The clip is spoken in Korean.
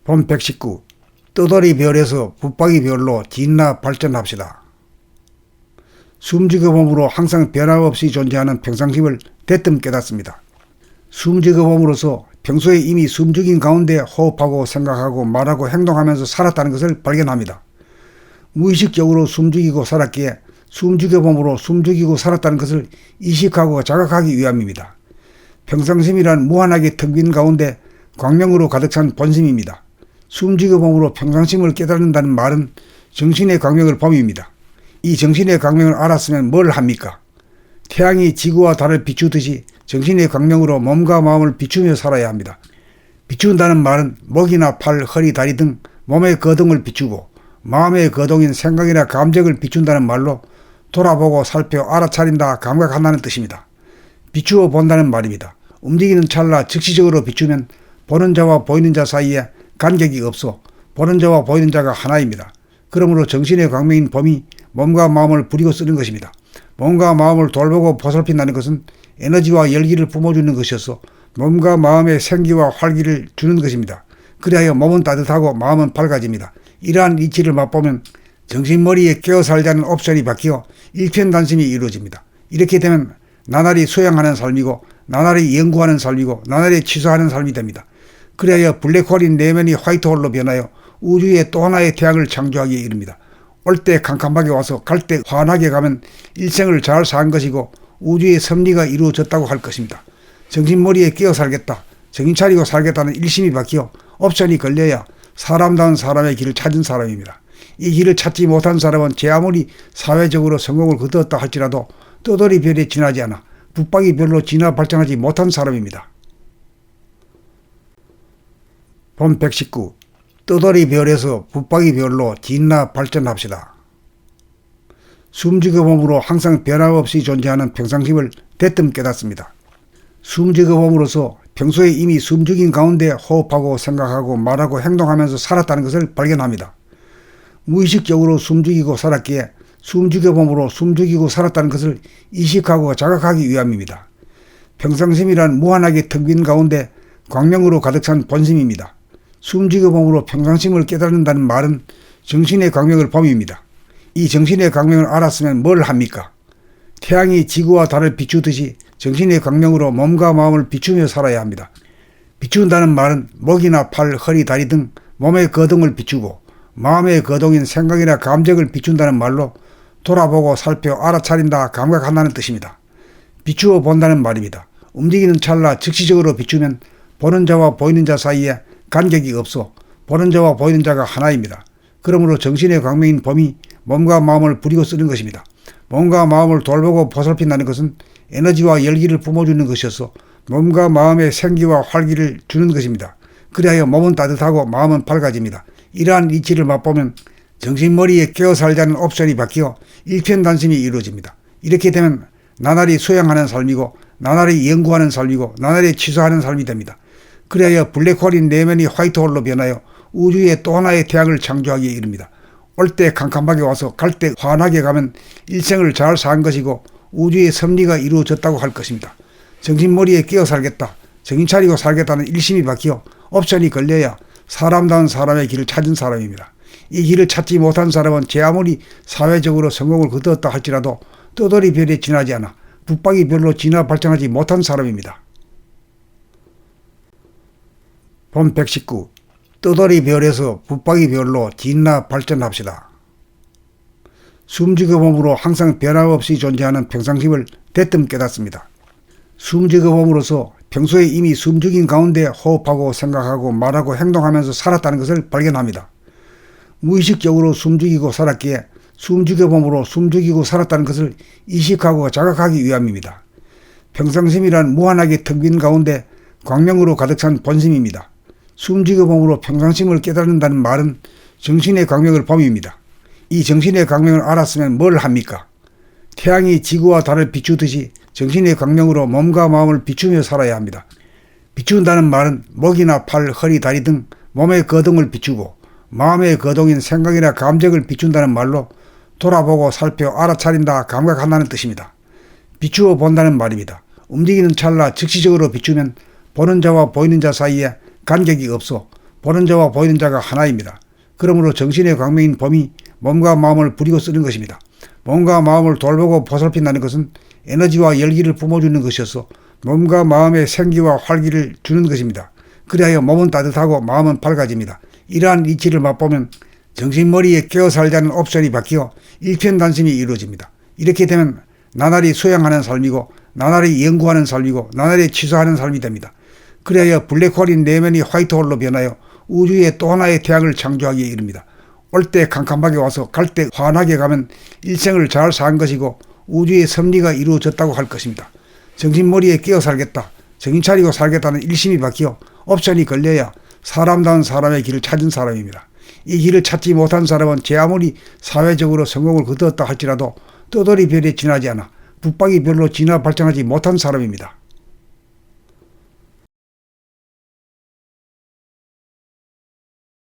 본 119. 떠돌이 별에서 붙박이 별로 진나 발전합시다. 숨지그 몸으로 항상 변함없이 존재하는 평상심을 대뜸 깨닫습니다. 숨지그 몸으로서 평소에 이미 숨죽인 가운데 호흡하고 생각하고 말하고 행동하면서 살았다는 것을 발견합니다. 무의식적으로 숨죽이고 살았기에 숨죽여 몸으로 숨죽이고 살았다는 것을 이식하고 자각하기 위함입니다. 평상심이란 무한하게 텅 빈 가운데 광명으로 가득 찬 본심입니다. 숨죽여 몸으로 평상심을 깨닫는다는 말은 정신의 광명을 범위입니다. 이 정신의 광명을 알았으면 뭘 합니까? 태양이 지구와 달을 비추듯이 정신의 광명으로 몸과 마음을 비추며 살아야 합니다. 비춘다는 말은 목이나 팔, 허리, 다리 등 몸의 거동을 비추고 마음의 거동인 생각이나 감정을 비춘다는 말로 돌아보고 살펴 알아차린다, 감각한다는 뜻입니다. 비추어 본다는 말입니다. 움직이는 찰나 즉시적으로 비추면 보는 자와 보이는 자 사이에 간격이 없어 보는 자와 보이는 자가 하나입니다. 그러므로 정신의 광명인 범이 몸과 마음을 부리고 쓰는 것입니다. 몸과 마음을 돌보고 보살핀다는 것은 에너지와 열기를 뿜어주는 것이어서 몸과 마음의 생기와 활기를 주는 것입니다. 그리하여 몸은 따뜻하고 마음은 밝아집니다. 이러한 이치를 맛보면 정신머리에 깨어 살자는 옵션이 바뀌어 일편단심이 이루어집니다. 이렇게 되면 나날이 수양하는 삶이고 나날이 연구하는 삶이고 나날이 취소하는 삶이 됩니다. 그리하여 블랙홀인 내면이 화이트홀로 변하여 우주의 또 하나의 태양을 창조하기에 이릅니다. 올 때 캄캄하게 와서 갈 때 환하게 가면 일생을 잘 산 것이고 우주의 섭리가 이루어졌다고 할 것입니다. 정신머리에 끼어 살겠다, 정신 차리고 살겠다는 일심이 바뀌어 옵션이 걸려야 사람다운 사람의 길을 찾은 사람입니다. 이 길을 찾지 못한 사람은 제 아무리 사회적으로 성공을 거두었다 할지라도 떠돌이 별에 지나지 않아 붙박이 별로 진화 발전하지 못한 사람입니다. 본 119. 떠돌이 별에서 붙박이 별로 진나 발전합시다. 숨지그 몸으로 항상 변함없이 존재하는 평상심을 대뜸 깨닫습니다. 숨지그 몸으로서 평소에 이미 숨죽인 가운데 호흡하고 생각하고 말하고 행동하면서 살았다는 것을 발견합니다. 무의식적으로 숨죽이고 살았기에 숨죽여 몸으로 숨죽이고 살았다는 것을 이식하고 자각하기 위함입니다. 평상심이란 무한하게 텅 빈 가운데 광명으로 가득 찬 본심입니다. 숨죽여 몸으로 평상심을 깨닫는다는 말은 정신의 광명을 범위입니다. 이 정신의 광명을 알았으면 뭘 합니까? 태양이 지구와 달을 비추듯이 정신의 광명으로 몸과 마음을 비추며 살아야 합니다. 비춘다는 말은 목이나 팔, 허리, 다리 등 몸의 거동을 비추고 마음의 거동인 생각이나 감정을 비춘다는 말로 돌아보고 살펴 알아차린다, 감각한다는 뜻입니다. 비추어 본다는 말입니다. 움직이는 찰나 즉시적으로 비추면 보는 자와 보이는 자 사이에 간격이 없어 보는 자와 보이는 자가 하나입니다. 그러므로 정신의 광명인 범이 몸과 마음을 부리고 쓰는 것입니다. 몸과 마음을 돌보고 보살핀다는 것은 에너지와 열기를 뿜어주는 것이어서 몸과 마음의 생기와 활기를 주는 것입니다. 그리하여 몸은 따뜻하고 마음은 밝아집니다. 이러한 이치를 맛보면 정신머리에 깨어 살자는 옵션이 바뀌어 일편단심이 이루어집니다. 이렇게 되면 나날이 수양하는 삶이고 나날이 연구하는 삶이고 나날이 취소하는 삶이 됩니다. 그리하여 블랙홀인 내면이 화이트홀로 변하여 우주의 또 하나의 태양을 창조하기에 이릅니다. 올 때 캄캄하게 와서 갈 때 환하게 가면 일생을 잘 산 것이고 우주의 섭리가 이루어졌다고 할 것입니다. 정신머리에 끼어 살겠다, 정신 차리고 살겠다는 일심이 바뀌어 옵션이 걸려야 사람다운 사람의 길을 찾은 사람입니다. 이 길을 찾지 못한 사람은 제 아무리 사회적으로 성공을 거두었다 할지라도 떠돌이 별에 지나지 않아 붙박이 별로 진화 발전하지 못한 사람입니다. 본 119. 떠돌이 별에서 붙박이 별로 진나 발전합시다. 숨지그 몸으로 항상 변함없이 존재하는 평상심을 대뜸 깨닫습니다. 숨지그 몸으로서 평소에 이미 숨죽인 가운데 호흡하고 생각하고 말하고 행동하면서 살았다는 것을 발견합니다. 무의식적으로 숨죽이고 살았기에 숨죽여 몸으로 숨죽이고 살았다는 것을 이식하고 자각하기 위함입니다. 평상심이란 무한하게 텅 빈 가운데 광명으로 가득 찬 본심입니다. 숨죽여 몸으로 평상심을 깨닫는다는 말은 정신의 광명을 범위입니다. 이 정신의 광명을 알았으면 뭘 합니까? 태양이 지구와 달을 비추듯이 정신의 광명으로 몸과 마음을 비추며 살아야 합니다. 비춘다는 말은 목이나 팔, 허리, 다리 등 몸의 거동을 비추고 마음의 거동인 생각이나 감정을 비춘다는 말로 돌아보고 살펴 알아차린다, 감각한다는 뜻입니다. 비추어 본다는 말입니다. 움직이는 찰나 즉시적으로 비추면 보는 자와 보이는 자 사이에 간격이 없어 보는 자와 보이는 자가 하나입니다. 그러므로 정신의 광명인 범이 몸과 마음을 부리고 쓰는 것입니다. 몸과 마음을 돌보고 보살핀다는 것은 에너지와 열기를 뿜어주는 것이어서 몸과 마음의 생기와 활기를 주는 것입니다. 그리하여 몸은 따뜻하고 마음은 밝아집니다. 이러한 이치를 맛보면 정신머리에 깨어 살자는 옵션이 바뀌어 일편단심이 이루어집니다. 이렇게 되면 나날이 수양하는 삶이고 나날이 연구하는 삶이고 나날이 취소하는 삶이 됩니다. 그리하여 블랙홀인 내면이 화이트홀로 변하여 우주의 또 하나의 태양을 창조하기에 이릅니다. 올 때 캄캄하게 와서 갈 때 환하게 가면 일생을 잘 산 것이고 우주의 섭리가 이루어졌다고 할 것입니다. 정신머리에 깨어 살겠다, 정신 차리고 살겠다는 일심이 바뀌어 옵션이 걸려야 사람다운 사람의 길을 찾은 사람입니다. 이 길을 찾지 못한 사람은 제 아무리 사회적으로 성공을 거두었다 할지라도 떠돌이 별에 지나지 않아 붙박이 별로 진화 발전하지 못한 사람입니다.